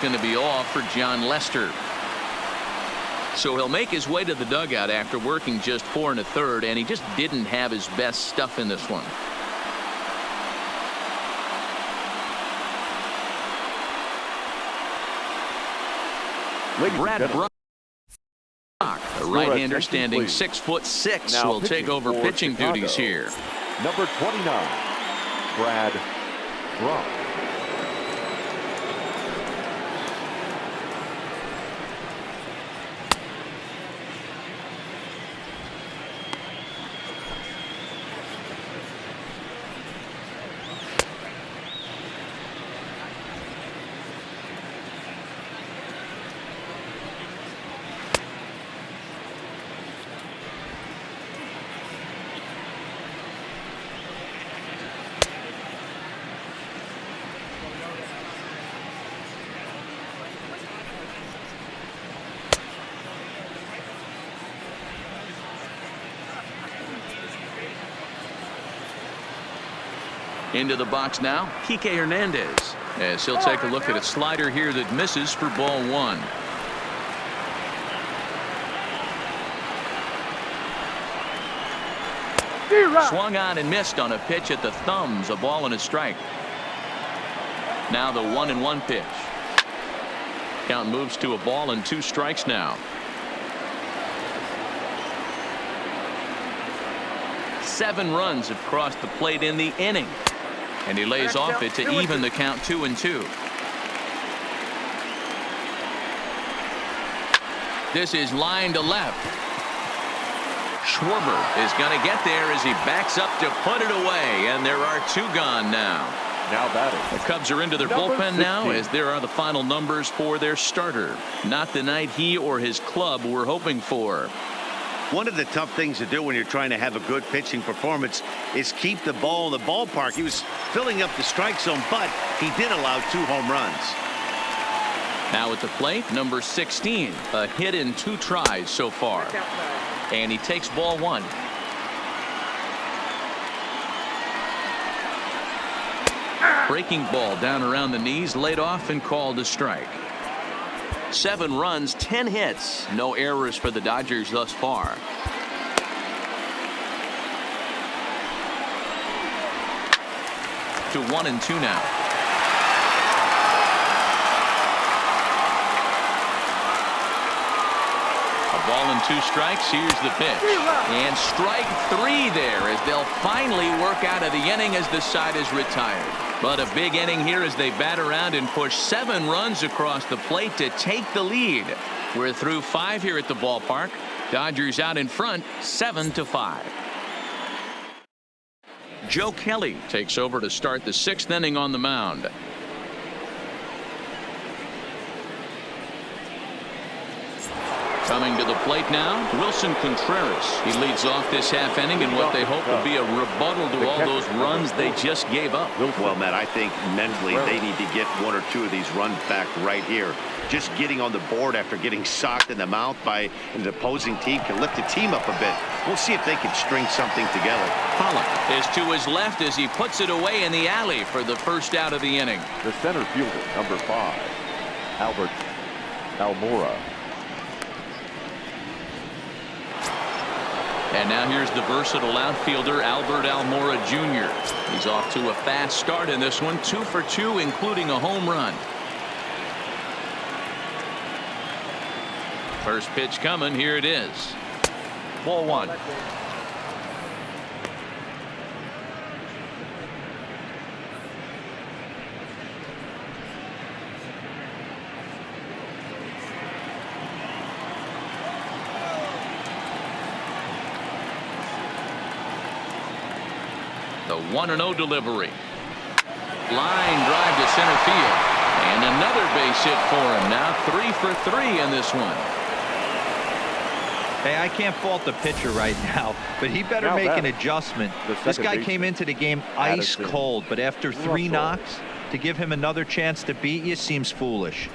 going to be off for John Lester. So he'll make his way to the dugout after working just 4 1/3, and he just didn't have his best stuff in this one. Brad Brock, the right-hander standing 6'6", will take over pitching duties here. Number 29, Brad Brock. Into the box now, Kike Hernandez, as he'll take a look at a slider here that misses for ball 1. Swung on and missed on a pitch at the thumbs, a ball and a strike. Now the 1-1 pitch. Count moves to a ball and 2 strikes now. 7 runs have crossed the plate in the inning, and he lays off it to even the count 2-2. This is line to left. Schwarber is going to get there as he backs up to put it away, and there are 2 gone now. Now batting. The Cubs are into their bullpen now, as there are the final numbers for their starter. Not the night he or his club were hoping for. One of the tough things to do when you're trying to have a good pitching performance is keep the ball in the ballpark. He was filling up the strike zone, but he did allow 2 home runs. Now at the plate, number 16, a hit in 2 tries so far, and he takes ball 1. Breaking ball down around the knees, laid off and called a strike. 7 runs, 10 hits, no errors for the Dodgers thus far. To 1-2 now. A ball and 2 strikes. Here's the pitch, and strike 3 there as they'll finally work out of the inning as the side is retired. But a big inning here as they bat around and push 7 runs across the plate to take the lead. We're through 5 here at the ballpark. Dodgers out in front 7-5. Joe Kelly takes over to start the 6th inning on the mound. Coming to the plate now, Wilson Contreras. He leads off this half inning in what they hope will be a rebuttal to all those runs they just gave up. Well, Matt, I think mentally they need to get 1 or 2 of these runs back right here. Just getting on the board after getting socked in the mouth by an opposing team can lift the team up a bit. We'll see if they can string something together. Pollock is to his left as he puts it away in the alley for the first out of the inning. The center fielder, number 5, Albert Almora. And now here's the versatile outfielder Albert Almora Jr. He's off to a fast start in this one, 2 for 2, including a home run. First pitch coming. Here it is. Ball 1. The 1-0 delivery. Line drive to center field. And another base hit for him. Now 3 for 3 in this one. Hey, I can't fault the pitcher right now, but he better make an adjustment. This guy came into the game ice cold, but after 3 knocks, to give him another chance to beat you seems foolish.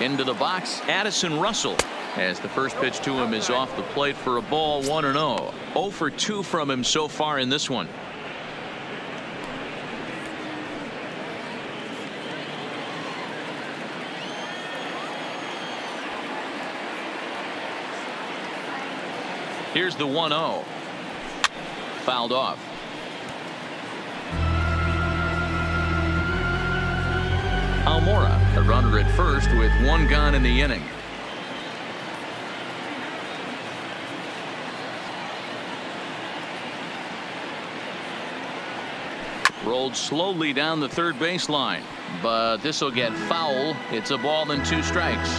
Into the box, Addison Russell. as the first pitch to him is off the plate for a ball, 1-0. 0 for 2 from him so far in this one. Here's the 1-0. Fouled off. Almora, a runner at first with 1 gone in the inning. Rolled slowly down the third baseline, but this will get foul. It's a ball and 2 strikes.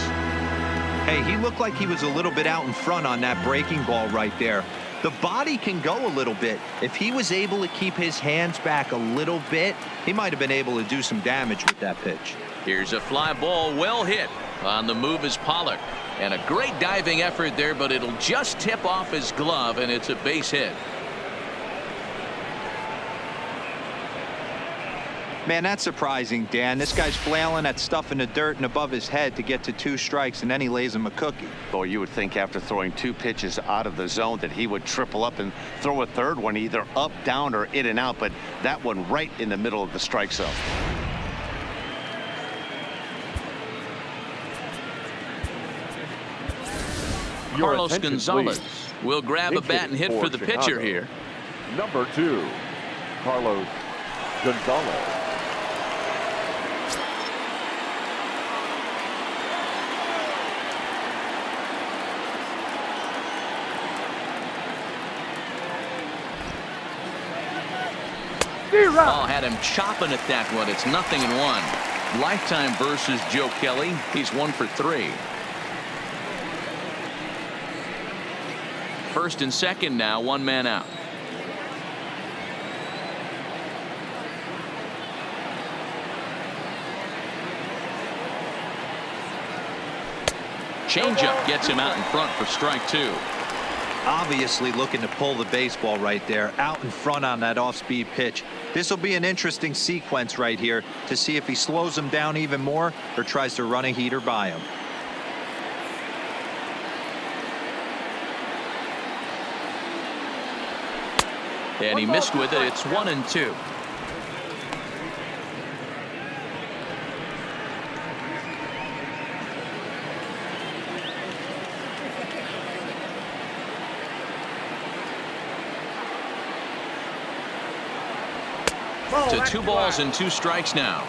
Hey, he looked like he was a little bit out in front on that breaking ball right there. The body can go a little bit. If he was able to keep his hands back a little bit, he might have been able to do some damage with that pitch. Here's a fly ball, well hit. On the move is Pollock, and a great diving effort there, but it'll just tip off his glove, and it's a base hit. Man, that's surprising, Dan. This guy's flailing at stuff in the dirt and above his head to get to 2 strikes, and then he lays him a cookie. Or you would think after throwing 2 pitches out of the zone that he would triple up and throw a third one either up, down, or in and out, but that one right in the middle of the strike zone. Carlos Gonzalez will grab a bat and hit for the pitcher here. Number 2, Carlos Gonzalez. Oh, had him chopping at that one. It's 0-1. Lifetime versus Joe Kelly. He's 1 for 3. First and second now, 1 man out. Changeup gets him out in front for strike 2. Obviously looking to pull the baseball right there, out in front on that off-speed pitch. This will be an interesting sequence right here to see if he slows him down even more or tries to run a heater by him. And he missed with it. It's 1-2. To 2 balls and 2 strikes now.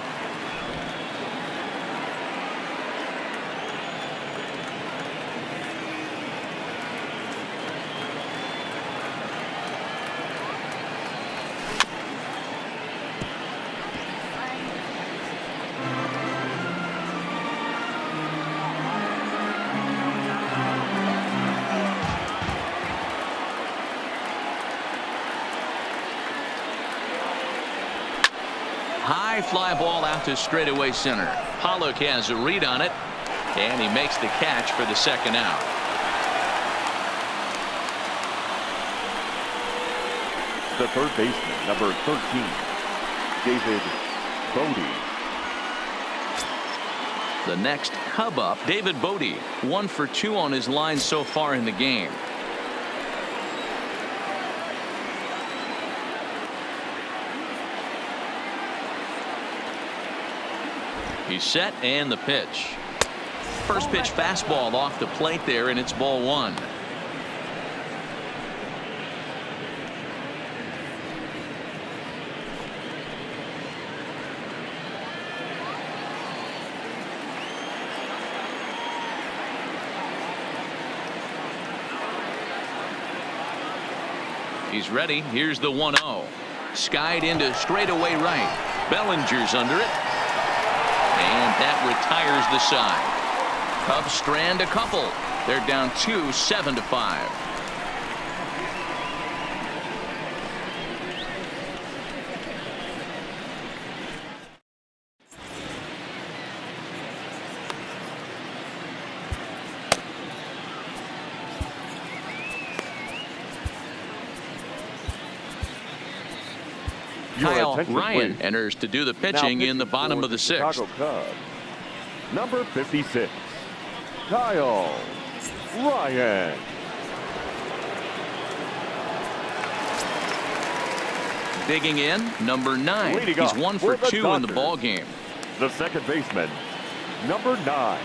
High fly ball out to straightaway center. Pollock has a read on it, and he makes the catch for the second out. The third baseman, number 13, David Bodie. The next Cub up, David Bodie, 1 for 2 on his line so far in the game. He's set, and the pitch. First pitch fastball off the plate there, and it's ball 1. He's ready. Here's the 1-0. Skied into straightaway right. Bellinger's under it. And that retires the side. Cubs strand a couple. They're down 2, 7-5. Kyle Ryan enters to do the pitching in the bottom of the 6th. Chicago Cubs, number 56, Kyle Ryan. Digging in, number 9. Leading He's off 1 for for the 2 in the Dodgers. ball game. The second baseman, number 9.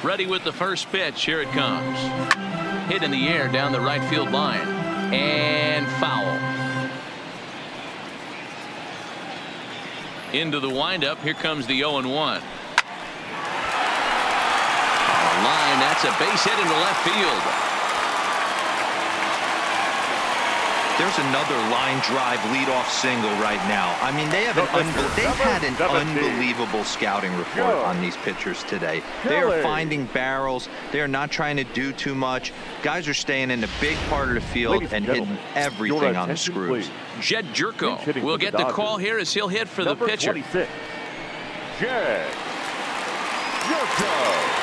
Ready with the first pitch. Here it comes. Hit in the air down the right field line. And foul. Into the windup. Here comes the 0-1. On the line, that's a base hit into left field. There's another line drive leadoff single right now. I mean, they've had an unbelievable scouting report on these pitchers today. They are finding barrels. They are not trying to do too much. Guys are staying in the big part of the field and hitting everything on the screws. Jed Jerko will get the call here as he'll hit for the pitcher. 26, Jed Jerko.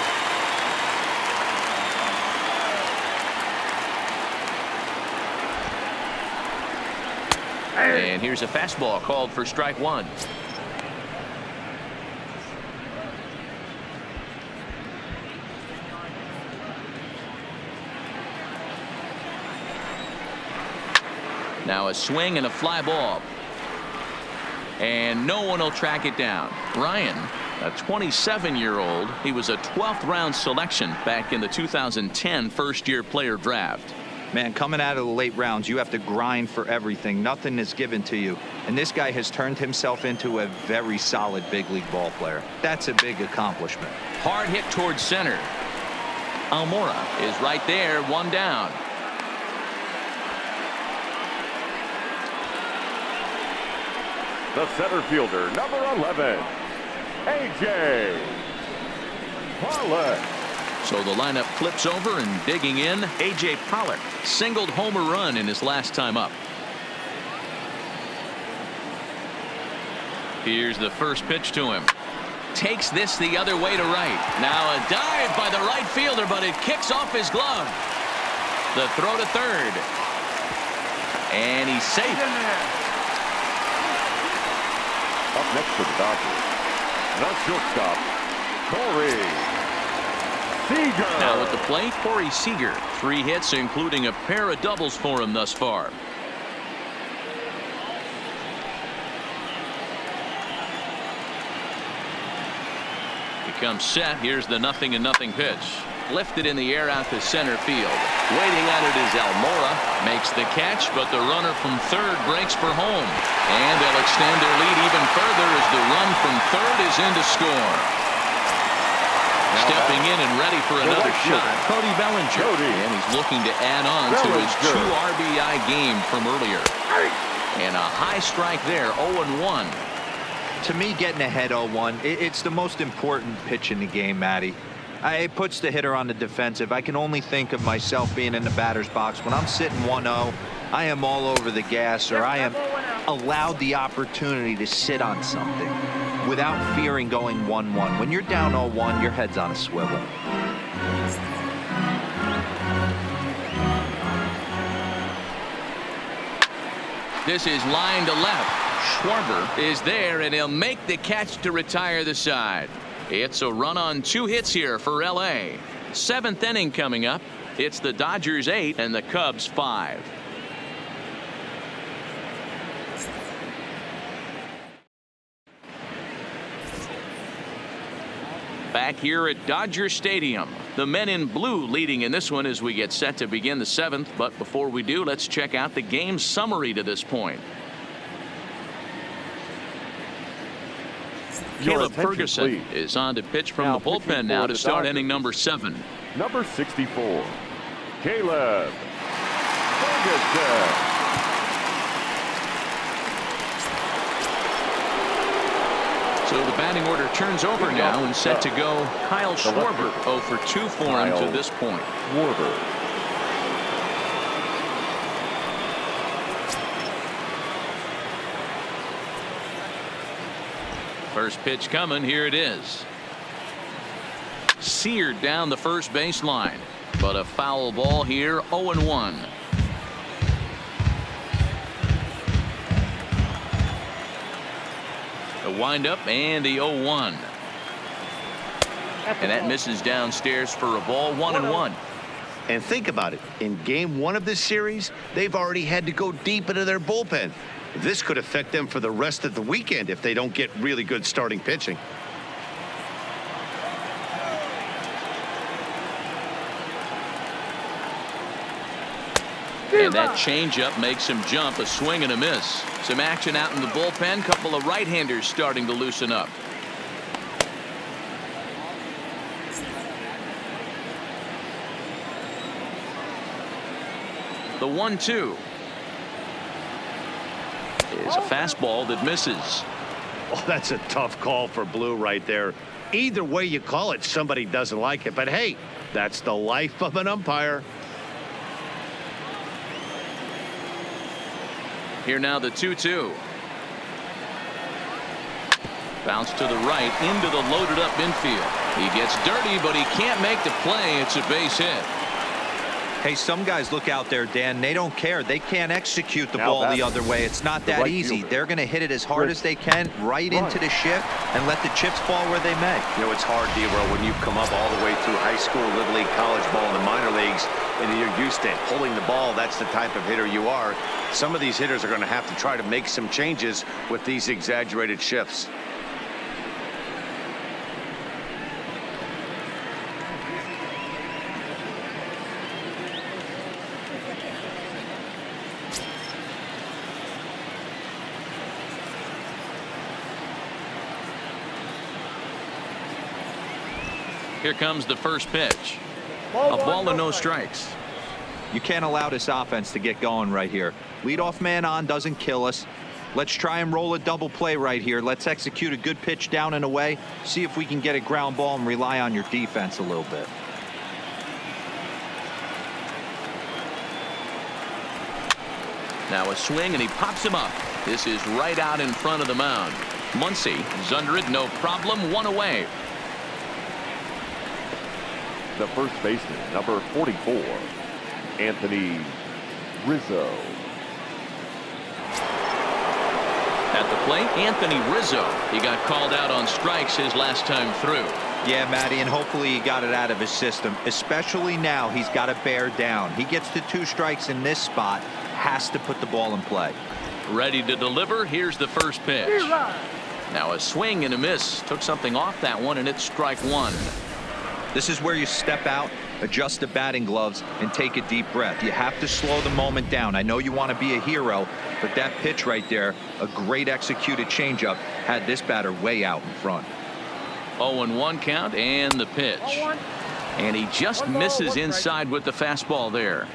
And here's a fastball called for strike 1. Now a swing and a fly ball. And no one will track it down. Ryan, a 27-year-old, he was a 12th round selection back in the 2010 first-year player draft. Man, coming out of the late rounds, you have to grind for everything. Nothing is given to you. And this guy has turned himself into a very solid big league ball player. That's a big accomplishment. Hard hit towards center. Almora is right there, 1 down. The center fielder, number 11, A.J. Pollock. So the lineup flips over, and digging in, A.J. Pollock singled home a run in his last time up. Here's the first pitch to him. Takes this the other way to right. Now a dive by the right fielder, but it kicks off his glove. The throw to third. And he's safe. Up next for the Dodgers, the shortstop, Corey Seager. Now at the plate, Corey Seager. 3 hits, including a pair of doubles for him thus far. Becomes set. Here's the 0-0 pitch. Lifted in the air out to center field. Waiting on it is Almora. Makes the catch, but the runner from third breaks for home. And they'll extend their lead even further as the run from third is in to score. Stepping in and ready for another shot, Cody Bellinger. And he's looking to add on to his 2 RBI game from earlier. And a high strike there, 0-1. To me, getting ahead 0-1, it's the most important pitch in the game, Matty. It puts the hitter on the defensive. I can only think of myself being in the batter's box. When I'm sitting 1-0, I am all over the gas, or I am allowed the opportunity to sit on something without fearing going 1-1. When you're down 0-1, your head's on a swivel. This is line to left. Schwarber is there, and he'll make the catch to retire the side. It's a run on 2 hits here for L.A. 7th inning coming up. It's the Dodgers 8 and the Cubs 5. Back here at Dodger Stadium, the men in blue leading in this one as we get set to begin the 7th. But before we do, let's check out the game summary to this point. Caleb Ferguson is on to pitch from the bullpen now to start inning number 7. Number 64, Caleb Ferguson. So the batting order turns over now and set to go Kyle Schwarber. 0 for 2 for him to this point. Schwarber. First pitch coming. Here it is. Seared down the first baseline, but a foul ball here. 0-1. A windup and the 0-1. And that misses downstairs for a ball. 1-1. And think about it. In game 1 of this series, they've already had to go deep into their bullpen. This could affect them for the rest of the weekend if they don't get really good starting pitching. And that changeup makes him jump. A swing and a miss. Some action out in the bullpen. Couple of right-handers starting to loosen up. The 1-2 is a fastball that misses. Oh, that's a tough call for Blue right there. Either way you call it, somebody doesn't like it. But hey, that's the life of an umpire. Here now the 2-2. Bounce to the right into the loaded up infield. He gets dirty, but he can't make the play. It's a base hit. Hey, some guys look out there, Dan. They don't care. They can't execute the Now ball the batting. other way. It's not The that right easy. fielder. They're going to hit it as hard as they can right into the shift and let the chips fall where they may. You know, it's hard, D-Row, when you've come up all the way through high school, little league, college ball, and the minor leagues, and you're used to pulling the ball. That's the type of hitter you are. Some of these hitters are going to have to try to make some changes with these exaggerated shifts. Here comes the first pitch. A ball and no strikes. You can't allow this offense to get going right here. Leadoff man on doesn't kill us. Let's try and roll a double play right here. Let's execute a good pitch down and away. See if we can get a ground ball and rely on your defense a little bit. Now a swing and he pops him up. This is right out in front of the mound. Muncy is under it, no problem. One away. The first baseman, number 44, Anthony Rizzo. At the plate, Anthony Rizzo. He got called out on strikes his last time through. Yeah, Matty, and hopefully he got it out of his system. Especially now, he's got to bear down. He gets to 2 strikes in this spot, has to put the ball in play. Ready to deliver. Here's the first pitch. Now a swing and a miss. Took something off that one, and it's strike 1. This is where you step out, adjust the batting gloves, and take a deep breath. You have to slow the moment down. I know you want to be a hero, but that pitch right there, a great executed changeup, had this batter way out in front. 0-1 count and the pitch. And he just misses inside with the fastball there.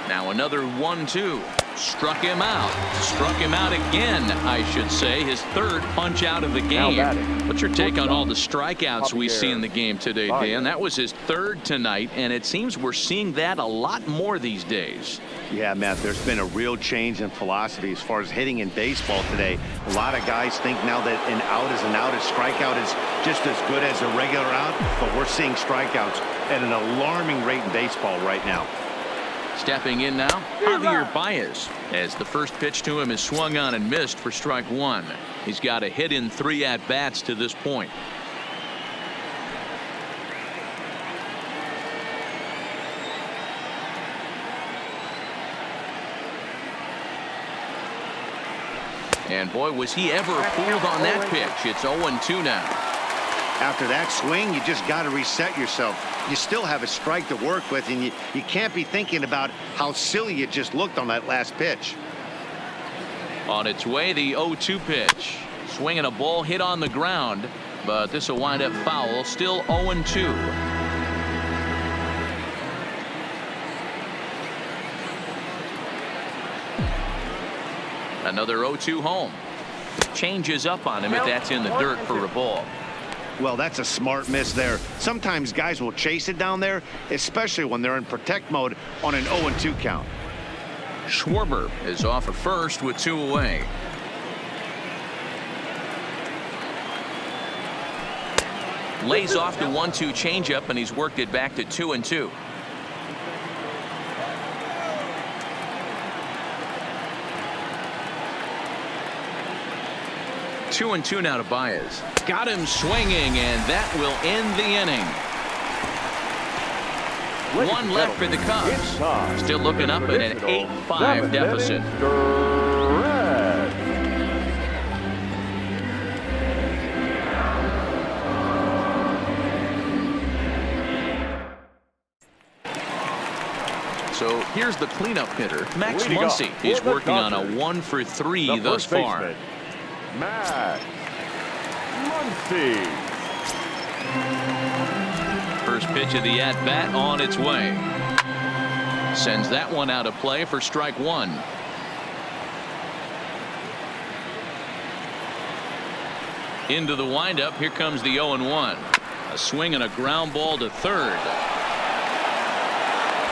Now another 1-2. Struck him out. Struck him out again, I should say. His third punch out of the game. What's your take on all the strikeouts we see in the game today, Dan? That was his third tonight, and it seems we're seeing that a lot more these days. Yeah, Matt, there's been a real change in philosophy as far as hitting in baseball today. A lot of guys think now that an out is an out, a strikeout is just as good as a regular out, but we're seeing strikeouts at an alarming rate in baseball right now. Stepping in now, Javier Baez, as the first pitch to him is swung on and missed for strike 1. He's got a hit in 3 at-bats to this point. And boy, was he ever fooled on that pitch. It's 0-2 now. After that swing, you just got to reset yourself. You still have a strike to work with, and you can't be thinking about how silly it just looked on that last pitch. On its way, the 0-2 pitch. Swinging a ball hit on the ground, but this will wind up foul. Still 0-2. Another 0-2 home. Changes up on him if that's in the dirt for a ball. Well, that's a smart miss there. Sometimes guys will chase it down there, especially when they're in protect mode on an 0-2 count. Schwarber is off at first with 2 away. Lays off the 1-2 changeup, and he's worked it back to 2-2. Two and two now to Baez. Got him swinging, and that will end the inning. One left for the Cubs. Still looking up at an 8-5 deficit. So here's the cleanup hitter, Max Muncy. He's working on a 1-for-3 thus far. Max Muncy. First pitch of the at-bat on its way. Sends that one out of play for strike 1. Into the windup. Here comes the 0-1. A swing and a ground ball to third.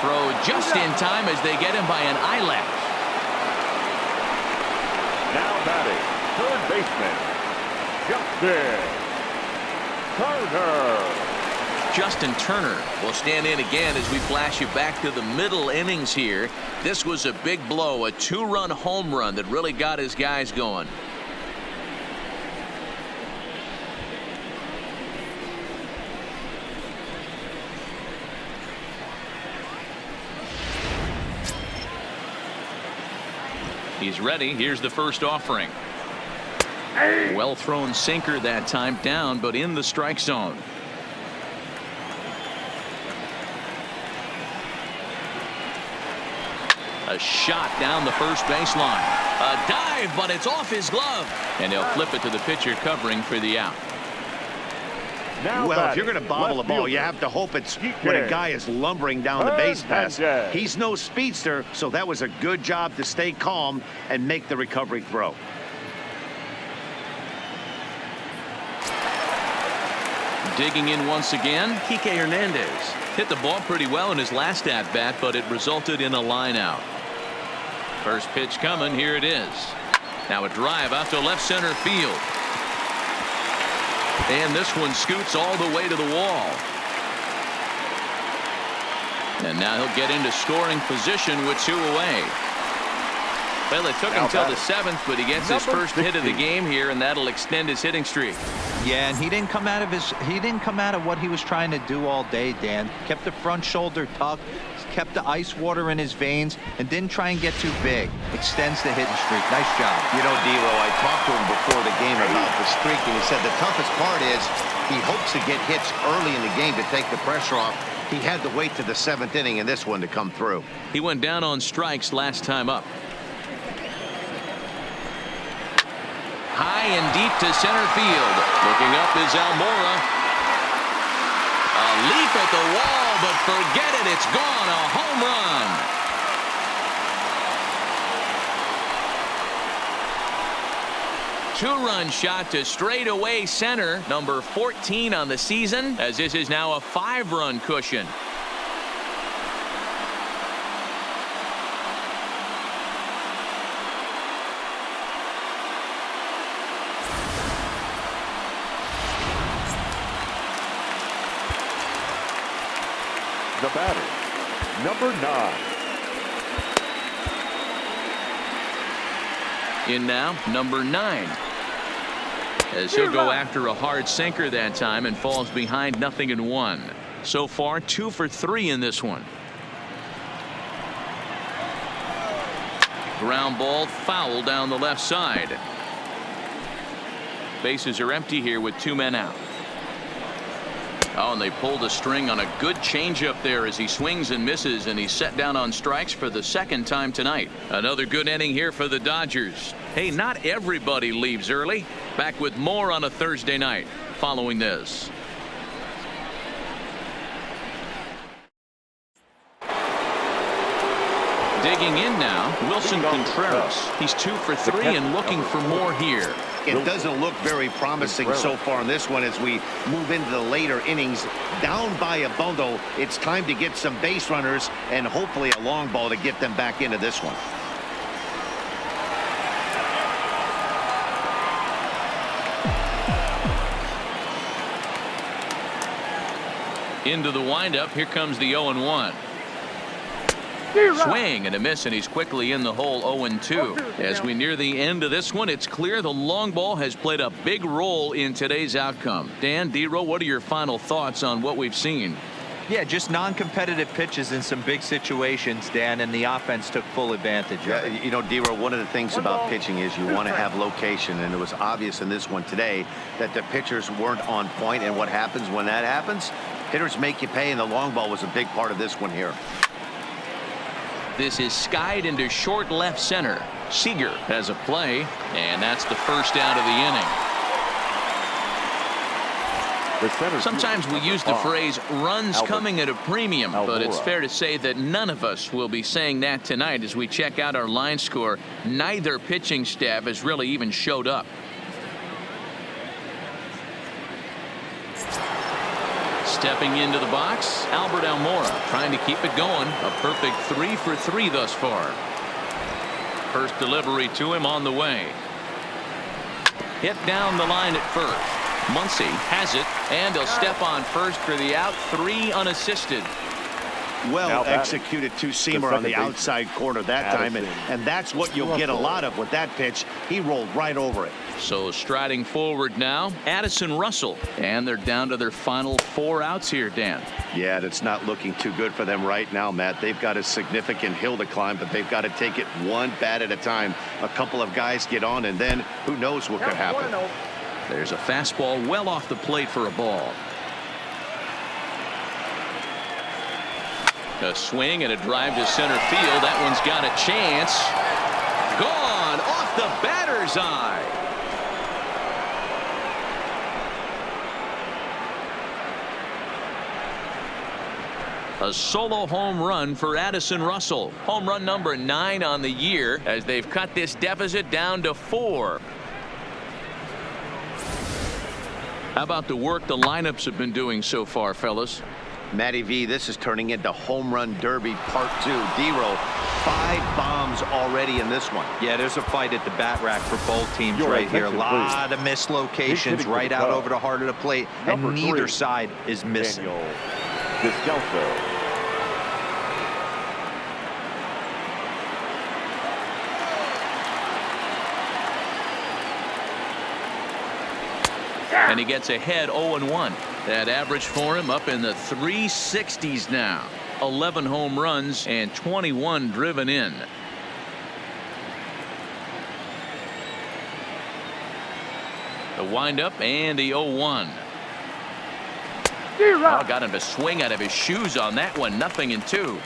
Throw just in time as they get him by an eyelash. Now batting, third baseman, Justin Turner. Justin Turner will stand in again as we flash you back to the middle innings here. This was a big blow, a 2-run home run that really got his guys going. He's ready. Here's the first offering. Well thrown sinker that time, down but in the strike zone. A shot down the first baseline. A dive, but it's off his glove. And they'll flip it to the pitcher covering for the out. Well, if you're going to bobble a ball, you have to hope it's when a guy is lumbering down the base pass. He's no speedster, so that was a good job to stay calm and make the recovery throw. Digging in once again, Kike Hernandez. Hit the ball pretty well in his last at-bat, but it resulted in a line out. First pitch coming. Here it is. Now a drive out to left center field. And this one scoots all the way to the wall. And now he'll get into scoring position with 2 away. Well, it took him till the 7th, but he gets his first hit of the game here, and that'll extend his hitting streak. Yeah, and he didn't come out of what he was trying to do all day, Dan. Kept the front shoulder tucked, kept the ice water in his veins, and didn't try and get too big. Extends the hitting streak. Nice job. You know, Dero, I talked to him before the game about the streak, and he said the toughest part is he hopes to get hits early in the game to take the pressure off. He had to wait to the 7th inning in this one to come through. He went down on strikes last time up. High and deep to center field. Looking up is Almora. A leap at the wall, but forget it. It's gone. A home run. 2-run shot to straightaway center. Number 14 on the season, as this is now a 5-run cushion. The batter, number 9. In now, number 9. As he'll go after a hard sinker that time and falls behind 0-1. So far, 2 for 3 in this one. Ground ball foul down the left side. Bases are empty here with 2 men out. Oh, and they pulled a string on a good changeup there as he swings and misses, and he's set down on strikes for the 2nd time tonight. Another good inning here for the Dodgers. Hey, not everybody leaves early. Back with more on a Thursday night following this. Digging in now, Wilson Contreras. He's 2 for 3 and looking for more here. It doesn't look very promising so far in this one as we move into the later innings. Down by a bundle, it's time to get some base runners and hopefully a long ball to get them back into this one. Into the windup, here comes the 0-1. Swing and a miss, and he's quickly in the hole. 0-2. As we near the end of this one, it's clear the long ball has played a big role in today's outcome. Dan, D-Row, what are your final thoughts on what we've seen? Yeah, just non-competitive pitches in some big situations, Dan, and the offense took full advantage of it. You know, D-Row, one of the things about pitching is you want to have location, and it was obvious in this one today that the pitchers weren't on point, and what happens when that happens? Hitters make you pay, and the long ball was a big part of this one here. This is skied into short left center. Seager has a play, and that's the first out of the inning. Sometimes we use the phrase runs coming at a premium, but it's fair to say that none of us will be saying that tonight as we check out our line score. Neither pitching staff has really even showed up. Stepping into the box, Albert Almora trying to keep it going. A perfect 3 for 3 thus far. First delivery to him on the way. Hit down the line at first. Muncy has it, and he'll step on first for the out. 3 unassisted. Well executed two-seamer on the outside corner that time, and that's what you'll get a lot of with that pitch. He rolled right over it. So striding forward now, Addison Russell, and they're down to their final 4 outs here, Dan. Yeah, that's not looking too good for them right now, Matt. They've got a significant hill to climb, but they've got to take it one bat at a time. A couple of guys get on, and then who knows what could happen. There's a fastball well off the plate for a ball. A swing and a drive to center field. That one's got a chance. Gone off the batter's eye. A solo home run for Addison Russell. Home run number 9 on the year as they've cut this deficit down to 4. How about the work the lineups have been doing so far, fellas? Matty V, this is turning into Home Run Derby Part 2. D-Row, 5 bombs already in this one. Yeah, there's a fight at the bat rack for both teams right here. A lot of mislocations right out over the heart of the plate, and neither side is missing. And he gets ahead 0-1. That average for him up in the 360s now. 11 home runs and 21 driven in. The windup and the 0-1. Oh, got him to swing out of his shoes on that one. 0-2.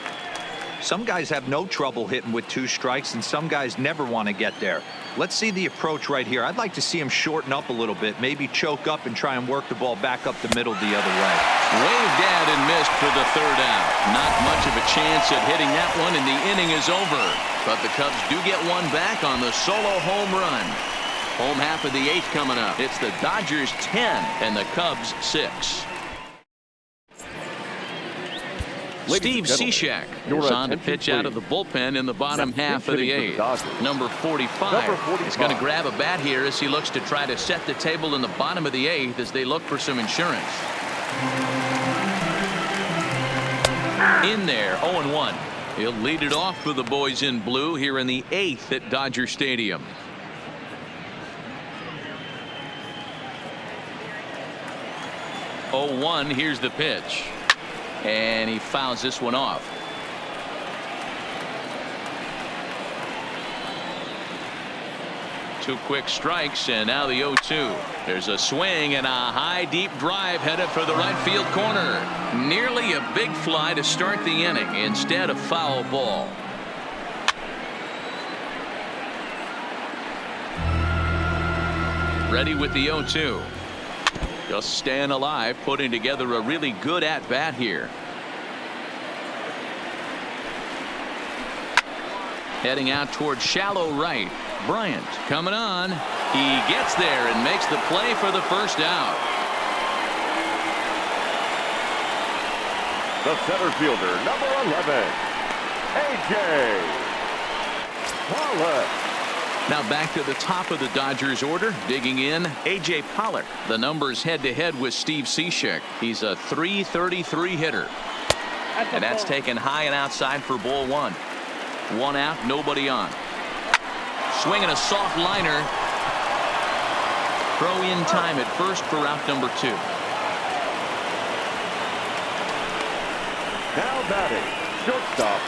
Some guys have no trouble hitting with 2 strikes, and some guys never want to get there. Let's see the approach right here. I'd like to see him shorten up a little bit, maybe choke up and try and work the ball back up the middle the other way. Waved at and missed for the 3rd out. Not much of a chance at hitting that one, and the inning is over. But the Cubs do get one back on the solo home run. Home half of the 8th coming up. It's the Dodgers 10 and the Cubs 6. Steve Cishek is on to pitch out of the bullpen in the bottom half of the 8th. Number 45 is going to grab a bat here as he looks to try to set the table in the bottom of the 8th as they look for some insurance. In there, 0-1. He'll lead it off for the boys in blue here in the 8th at Dodger Stadium. Here's the pitch. And he fouls this one off. Two quick strikes, and now the 0-2. There's a swing and a high deep drive headed for the right field corner. Nearly a big fly to start the inning. Instead, a foul ball. Ready with the 0-2. Just staying alive, putting together a really good at-bat here. Heading out towards shallow right. Bryant coming on. He gets there and makes the play for the first out. The center fielder, number 11, A.J. Pollock. Now back to the top of the Dodgers order. Digging in, A.J. Pollock. The numbers head-to-head with Steve Cishek. He's a .333 hitter. And that's taken high and outside for ball one. One out, nobody on. Swinging a soft liner. Throw in time at first for out number 2. Now batting, shortstop,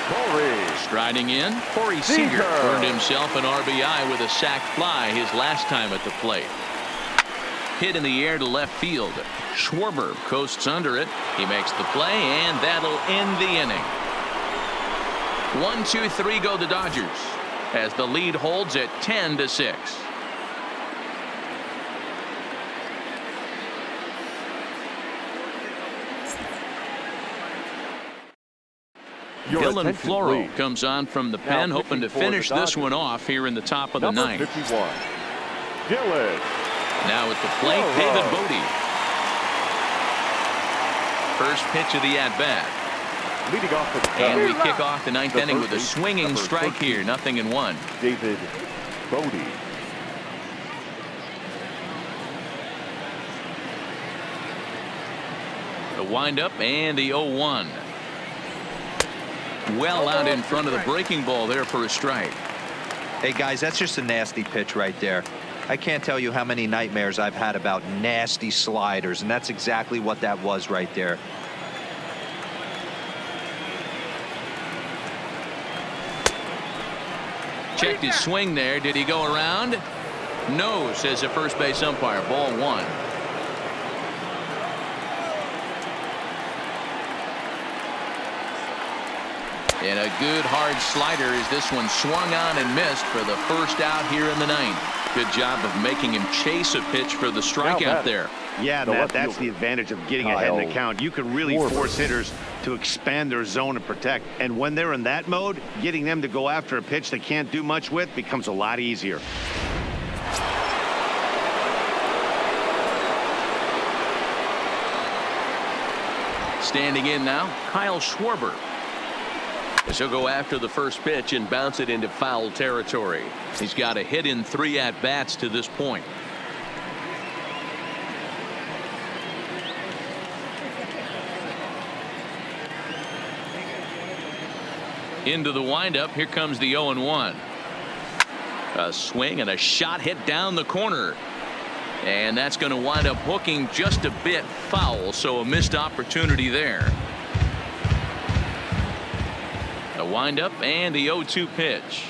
Corey. Striding in, Corey Seager earned himself an RBI with a sac fly his last time at the plate. Hit in the air to left field. Schwarber coasts under it. He makes the play, and that'll end the inning. 1-2-3 go the Dodgers as the lead holds at 10-6. Dylan Floro comes on from the pen, hoping to finish this one off here in the top of the ninth. 51, Dylan. Now at the plate, David Bodie. First pitch of the at-bat. Leading off the And we kick off the ninth inning with a swinging strike here, 0-1. David Bodie. The windup and the 0-1. Well out in front of the breaking ball there for a strike. Hey guys, that's just a nasty pitch right there. I can't tell you how many nightmares I've had about nasty sliders, and that's exactly what that was right there. Checked his swing there. Did he go around? No, says the first base umpire. Ball one. And a good hard slider as this one swung on and missed for the first out here in the ninth. Good job of making him chase a pitch for the strikeout there. Yeah, Matt, that's the advantage of getting ahead in the count. You can really force hitters to expand their zone and protect. And when they're in that mode, getting them to go after a pitch they can't do much with becomes a lot easier. Standing in now, Kyle Schwarber. As he'll go after the first pitch and bounce it into foul territory. He's got a hit in 3 at-bats to this point. Into the windup. Here comes the 0-1. A swing and a shot hit down the corner. And that's going to wind up hooking just a bit foul, so a missed opportunity there. The windup and the 0-2 pitch.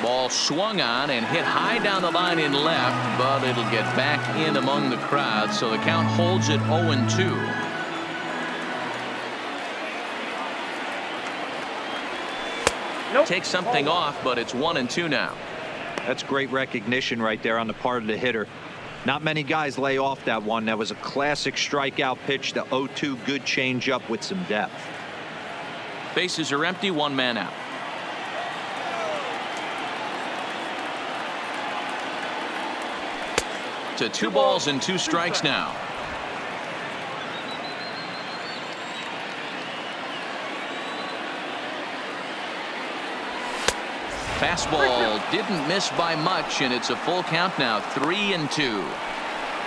Ball swung on and hit high down the line in left, but it'll get back in among the crowd, so the count holds it 0-2. Takes something off, but it's 1-2 now. That's great recognition right there on the part of the hitter. Not many guys lay off that one. That was a classic strikeout pitch. The 0-2 good changeup with some depth. Bases are empty, 1 man out. To 2 balls and 2 strikes now. Fastball didn't miss by much, and it's a full count now, 3-2.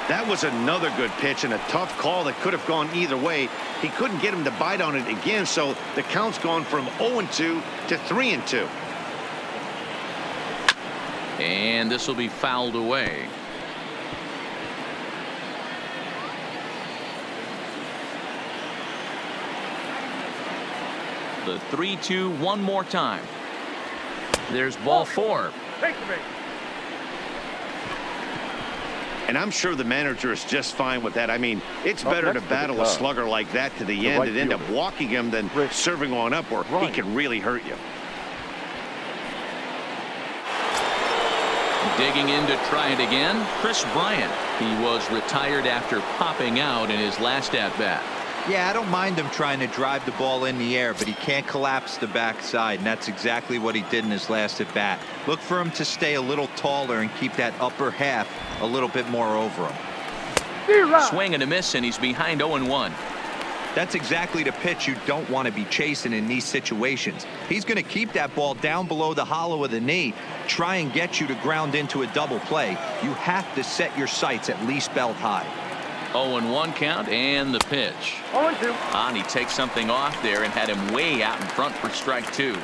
That was another good pitch and a tough call that could have gone either way. He couldn't get him to bite on it again, so the count's gone from 0-2 to 3-2. And this will be fouled away. The 3-2 one more time. There's ball 4. And I'm sure the manager is just fine with that. I mean, it's better to battle a slugger like that to the end and end up walking him than serving on up, or he can really hurt you. Digging in to try it again, Chris Bryant. He was retired after popping out in his last at-bat. Yeah, I don't mind him trying to drive the ball in the air, but he can't collapse the backside, and that's exactly what he did in his last at bat. Look for him to stay a little taller and keep that upper half a little bit more over him. Swing and a miss, and he's behind 0-1. That's exactly the pitch you don't want to be chasing in these situations. He's going to keep that ball down below the hollow of the knee, try and get you to ground into a double play. You have to set your sights at least belt high. 0-1 count, and the pitch. 0-2. And he takes something off there and had him way out in front for strike 2.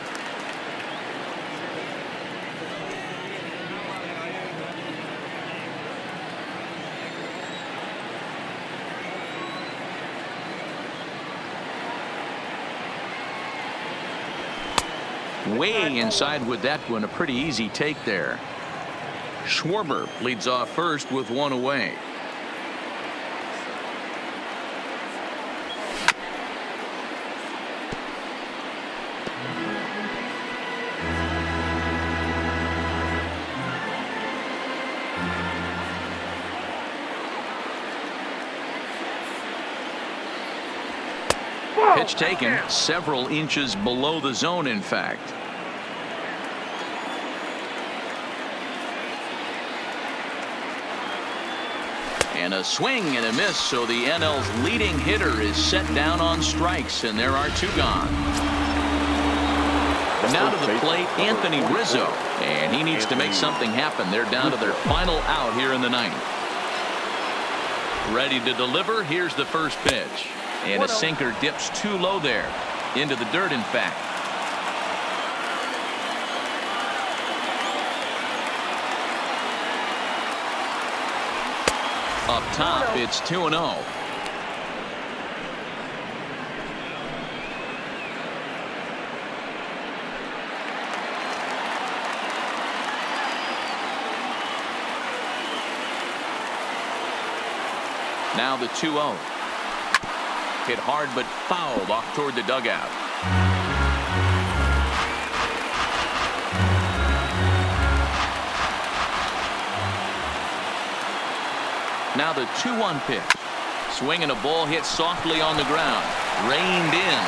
Way inside with that one. A pretty easy take there. Schwarber leads off first with 1 away. Pitch taken several inches below the zone, in fact. And a swing and a miss, so the NL's leading hitter is set down on strikes, and there are 2 gone. Now to the plate, Anthony Rizzo, and he needs to make something happen. They're down to their final out here in the 9th. Ready to deliver. Here's the first pitch. And a sinker dips too low there. Into the dirt, in fact. Up top, it's 2-0. Now the 2-0. Hit hard but fouled off toward the dugout. Now the 2-1 pitch. Swing and a ball hit softly on the ground. Reined in.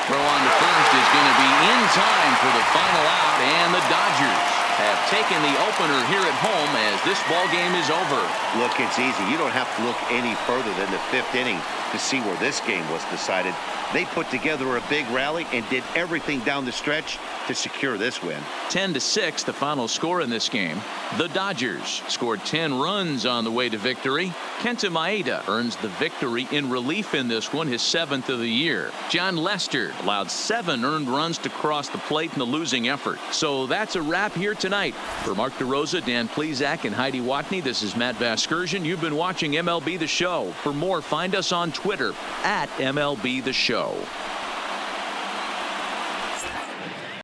Throw on to first is going to be in time for the final out, and the Dodgers have taken the opener here at home as this ball game is over. Look, it's easy. You don't have to look any further than the 5th inning to see where this game was decided. They put together a big rally and did everything down the stretch to secure this win. 10-6, the final score in this game. The Dodgers scored 10 runs on the way to victory. Kenta Maeda earns the victory in relief in this one, his 7th of the year. John Lester allowed 7 earned runs to cross the plate in the losing effort. So that's a wrap here tonight. For Mark DeRosa, Dan Plesac, and Heidi Watney, this is Matt Vasgersian. You've been watching MLB The Show. For more, find us on Twitter @MLB The Show.